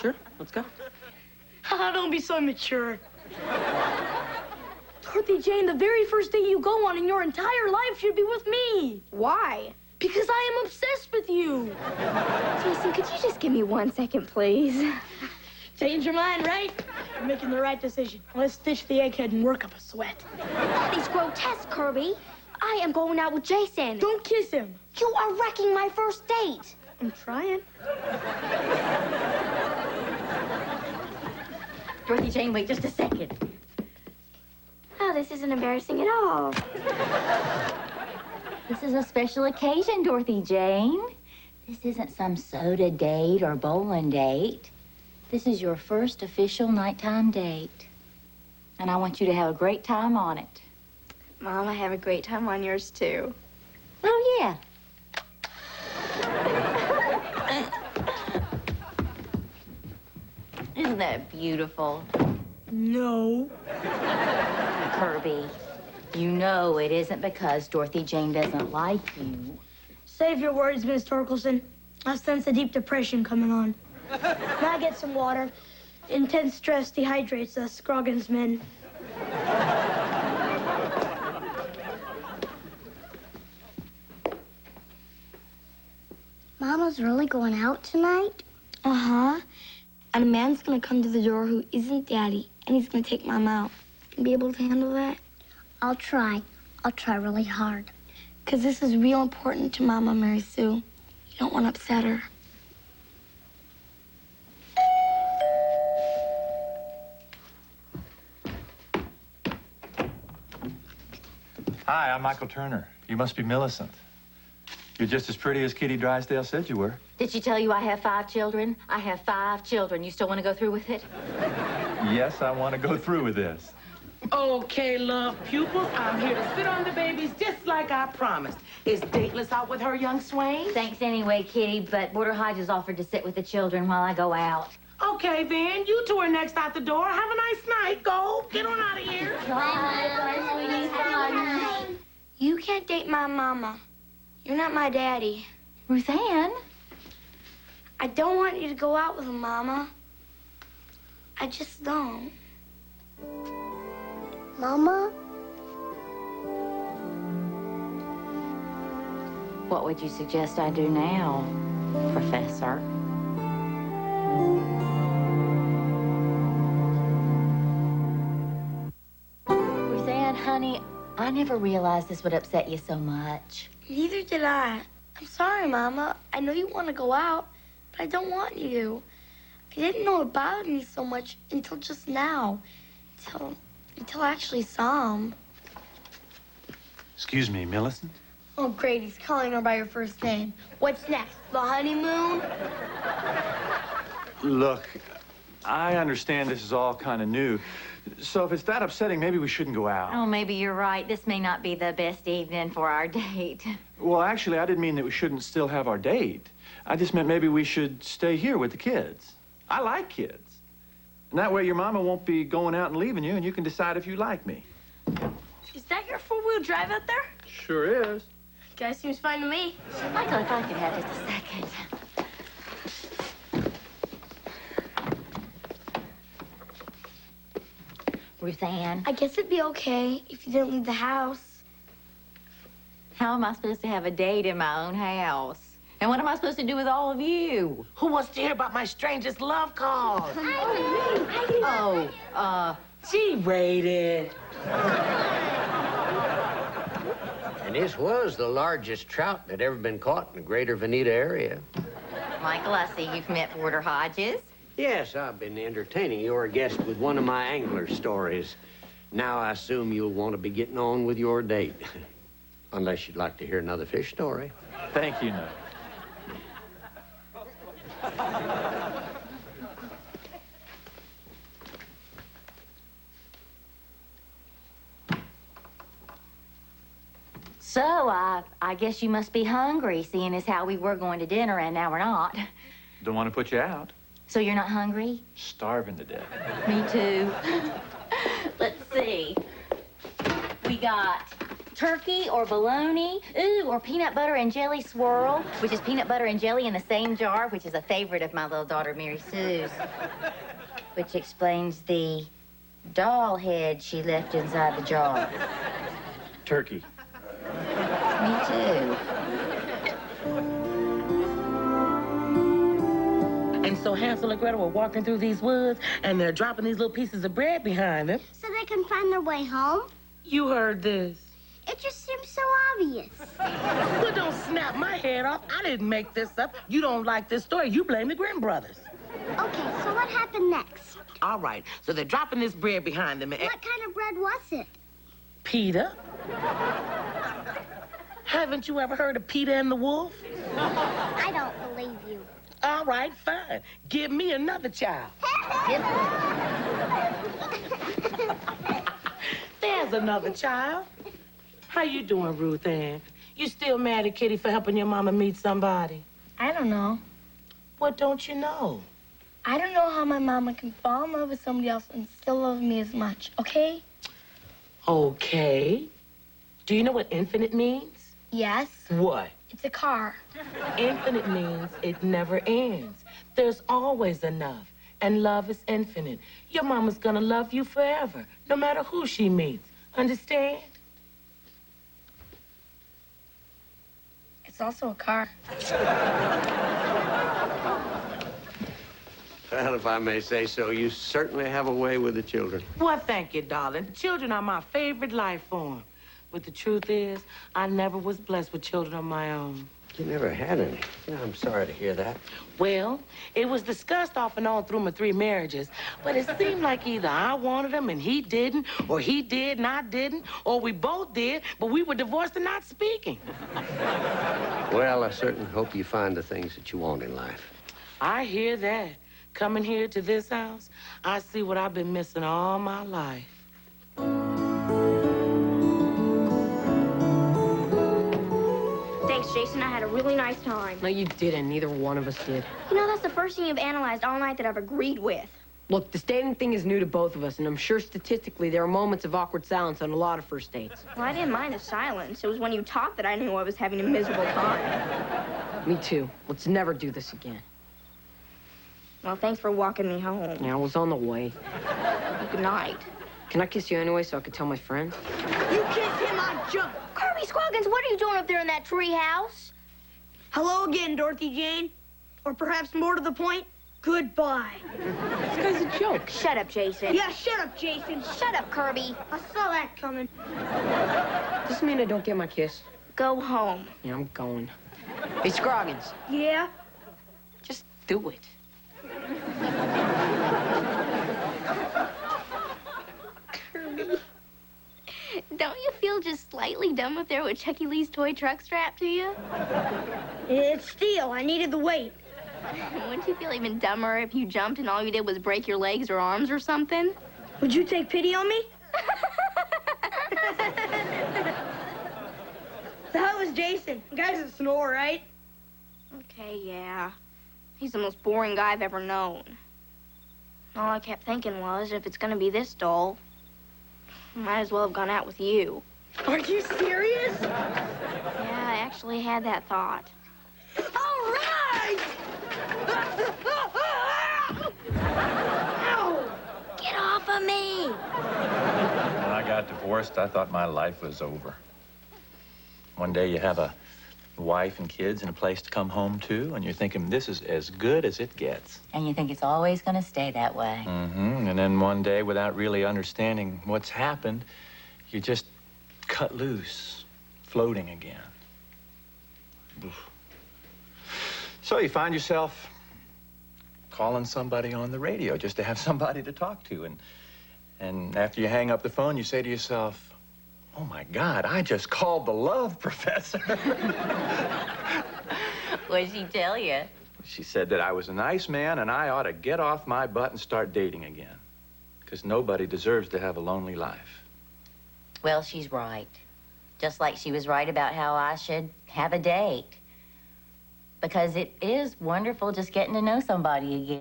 Sure, let's go. Don't be so immature. Dorothy Jane, the very first date you go on in your entire life should be with me. Why? Because I am obsessed with you. Jason, could you just give me 1 second, please? Change your mind, right? You're making the right decision. Let's stitch the egghead and work up a sweat. That is grotesque, Kirby. I am going out with Jason. Don't kiss him. You are wrecking my first date. I'm trying. Dorothy Jane, wait just a second. Oh, this isn't embarrassing at all. This is a special occasion, Dorothy Jane. This isn't some soda date or bowling date. This is your first official nighttime date. And I want you to have a great time on it. Mom, I have a great time on yours, too. Oh, yeah. Isn't that beautiful? No. Kirby, you know it isn't because Dorothy Jane doesn't like you. Save your words, Miss Torkelson. I sense a deep depression coming on. Now get some water. Intense stress dehydrates us Scroggins men. Mama's really going out tonight? Uh-huh. And a man's gonna come to the door who isn't Daddy, and he's gonna take Mom out. You be able to handle that? I'll try. I'll try really hard. 'Cause this is real important to Mama, Mary Sue. You don't want to upset her. Hi, I'm Michael Turner. You must be Millicent. You're just as pretty as Kitty Drysdale said you were. Did she tell you I have 5 children? I have 5 children. You still want to go through with it? Yes, I want to go through with this. Okay, love pupils, I'm here to sit on the babies just like I promised. Is Dateless out with her, young swain? Thanks anyway, Kitty, but Border Hodges offered to sit with the children while I go out. Okay, then. You two are next out the door. Have a nice night. Go. Get on out of here. You can't date my Mama. You're not my Daddy. Ruthann? I don't want you to go out with him, Mama. I just don't. Mama? What would you suggest I do now, Professor? Ruthann, honey, I never realized this would upset you so much. Neither did I. I'm sorry, Mama. I know you want to go out, but I don't want you to. I didn't know it bothered me so much until just now. Until I actually saw him. Excuse me, Millicent? Oh, great. He's calling her by her first name. What's next? The honeymoon? Look, I understand this is all kind of new. So if it's that upsetting, maybe we shouldn't go out. Oh, maybe you're right. This may not be the best evening for our date. Well, actually, I didn't mean that we shouldn't still have our date. I just meant maybe we should stay here with the kids. I like kids. And that way your mama won't be going out and leaving you, and you can decide if you like me. Is that your four-wheel drive out there? Sure is. Guy seems fine to me. Michael, if I could have just a second. Ruthann, I guess it'd be okay if you didn't leave the house. how am I supposed to have a date in my own house? And what am I supposed to do with all of you? Who wants to hear about my strangest love call? G-rated. And this was the largest trout that ever been caught in the greater Veneta area. Michael, I see you've met Border Hodges. Yes, I've been entertaining your guest with one of my angler stories. Now I assume you'll want to be getting on with your date. Unless you'd like to hear another fish story. Thank you, no. So, I guess you must be hungry, seeing as how we were going to dinner and now we're not. Don't want to put you out. So you're not hungry? Starving to death. Me too. Let's see. We got turkey or bologna. Ooh, or peanut butter and jelly swirl, which is peanut butter and jelly in the same jar, which is a favorite of my little daughter, Mary Sue's. Which explains the doll head she left inside the jar. Turkey. Me too. And so Hansel and Gretel were walking through these woods, and they're dropping these little pieces of bread behind them. So they can find their way home? You heard this. It just seems so obvious. Well, don't snap my head off. I didn't make this up. You don't like this story. You blame the Grimm brothers. Okay, so what happened next? All right, so they're dropping this bread behind them. And What kind of bread was it? Peter? Haven't you ever heard of Peter and the Wolf? I don't believe you. All right, fine. Give me another child. There's another child. How you doing, Ruth Ann? You still mad at Kitty for helping your mama meet somebody? I don't know. What don't you know? I don't know how my mama can fall in love with somebody else and still love me as much, okay? Okay. Do you know what infinite means? Yes. What? It's a car. Infinite means it never ends. There's always enough. And love is infinite. Your mama's gonna love you forever, no matter who she meets. Understand? It's also a car. Well, if I may say so, you certainly have a way with the children. Well, thank you, darling. Children are my favorite life form. But the truth is, I never was blessed with children of my own. You never had any. Yeah, I'm sorry to hear that. Well, it was discussed off and on through my 3 marriages, but it seemed like either I wanted them and he didn't, or he did and I didn't, or we both did, but we were divorced and not speaking. Well, I certainly hope you find the things that you want in life. I hear that. Coming here to this house, I see what I've been missing all my life. Thanks, Jason. I had a really nice time. No, you didn't. Neither one of us did. You know, that's the first thing you've analyzed all night that I've agreed with. Look, the dating thing is new to both of us, and I'm sure statistically there are moments of awkward silence on a lot of first dates. Well, I didn't mind the silence. It was when you talked that I knew I was having a miserable time. Me too. Let's never do this again. Well, thanks for walking me home. Yeah, I was on the way. Good night. Can I kiss you anyway so I could tell my friends? You kiss him, I'll jump. Kirby Squaggins, what are you doing up there in that tree house? Hello again, Dorothy Jane. Or perhaps more to the point, goodbye. This guy's a joke. Shut up, Jason. Yeah, shut up, Jason. Shut up, Kirby. I saw that coming. Doesn't mean I don't get my kiss. Go home. Yeah, I'm going. Hey, Scroggins, Yeah? just do it. Kirby. Don't you feel just slightly dumb up there with Chucky Lee's toy truck strapped to you? It's steel. I needed the weight. Wouldn't you feel even dumber if you jumped and all you did was break your legs or arms or something? Would you take pity on me? That was Jason. The guy doesn't snore, right? Okay, yeah. He's the most boring guy I've ever known. All I kept thinking was, if it's gonna be this dull, I might as well have gone out with you. Are you serious? Yeah, I actually had that thought. All right! Ow! Get off of me! When I got divorced, I thought my life was over. One day you have a wife and kids and a place to come home to, and you're thinking, this is as good as it gets. And you think it's always going to stay that way. Mm-hmm. And then one day, without really understanding what's happened, you just cut loose, floating again. Oof. So you find yourself calling somebody on the radio just to have somebody to talk to. And after you hang up the phone, you say to yourself, oh, my God, I just called the love professor. What did she tell you? She said that I was a nice man and I ought to get off my butt and start dating again. Because nobody deserves to have a lonely life. Well, she's right. Just like she was right about how I should have a date. Because it is wonderful just getting to know somebody again.